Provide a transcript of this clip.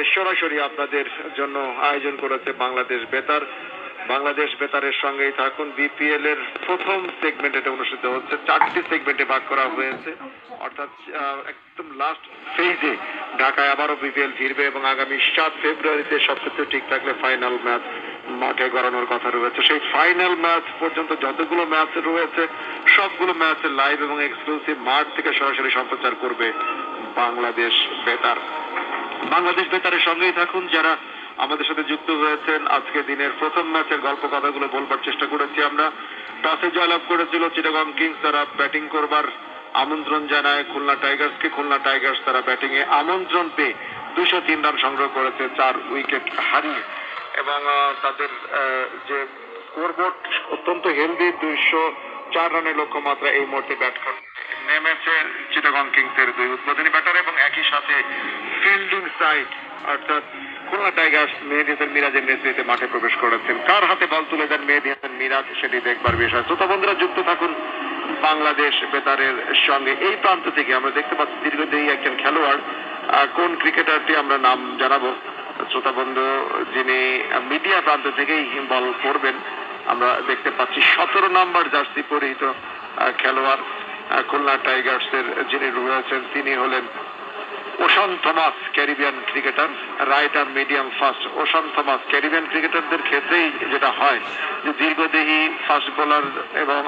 সরাসরি আপনাদের জন্য আয়োজন করেছে বাংলাদেশ বেতার। বাংলাদেশ বেতারের সঙ্গেই থাকুন। বিপিএল এর প্রথম সেগমেন্ট এটা অনুষ্ঠিত হচ্ছে, 4টি সেগমেন্টে ভাগ করা হয়েছে, অর্থাৎ একদম লাস্ট ফেজে ঢাকায় আবারও বিপিএল ফিরবে এবং আগামী 7 ফেব্রুয়ারিতে সবকিছু ঠিক থাকলে ফাইনাল ম্যাচ মাঠে গড়ানোর কথা রয়েছে। সেই ফাইনাল ম্যাচ পর্যন্ত যতগুলো ম্যাচ রয়েছে সবগুলো ম্যাচ লাইভ এবং এক্সক্লুসিভ মাঠ থেকে সরাসরি সম্প্রচার করবে বাংলাদেশ বেতার। বাংলাদেশ বেতারের সঙ্গেই থাকুন। যারা আমাদের সাথে যুক্ত হয়েছেন, আজকে দিনের প্রথম ম্যাচের গল্প কথাগুলো বলবার চেষ্টা করেছি আমরা। টসে জয়লাভ করেছিল চিটাগং কিংস, তারা ব্যাটিং করবার আমন্ত্রণ জানায় খুলনা টাইগার্সকে। খুলনা টাইগার্স তারা ব্যাটিং এ আমন্ত্রণ পেয়ে 203 রান সংগ্রহ করেছে 4 উইকেট হারিয়ে, এবং তাদের যে স্কোরবোর্ড অত্যন্ত হেলদি, 204 রানের লক্ষ্যমাত্রা এই মুহূর্তে ব্যাট করতে নেমেছে চিটাগং কিংসের দুই উদ্বোধনী ব্যাটার, এবং একই সাথে ফিল্ডিং সাইড অর্থাৎ খুলনা টাইগার্স মেহেদী হাসান মিরাজের নেতৃত্বে মাঠে প্রবেশ করেছেন। কার হাতে বল তুলে দেন মেহেদী হাসান মিরাজ সেটি দেখবার বিষয়। শ্রোতা বন্ধুরা, যুক্ত থাকুন বাংলাদেশ বেতারের সঙ্গে। এই প্রান্ত থেকে আমরা দেখতে পাচ্ছি দীর্ঘদেহী একজন খেলোয়াড়। কোন ক্রিকেটারটি আমরা নাম জানাবো। শ্রোতা বন্ধু, যিনি মিডিয়া প্রান্ত থেকেই বল করবেন, আমরা দেখতে পাচ্ছি 17 নম্বর জার্সি পরিহিত খেলোয়াড় খুলনা টাইগার্সের যিনি রয়েছেন, তিনি হলেন ocean Thomas, Caribbean cricketer, right arm medium fast. Ocean Thomas Caribbean ক্রিকেটারদের ক্ষেত্রেই যেটা হয় যে দীর্ঘদেহী ফাস্ট বোলার এবং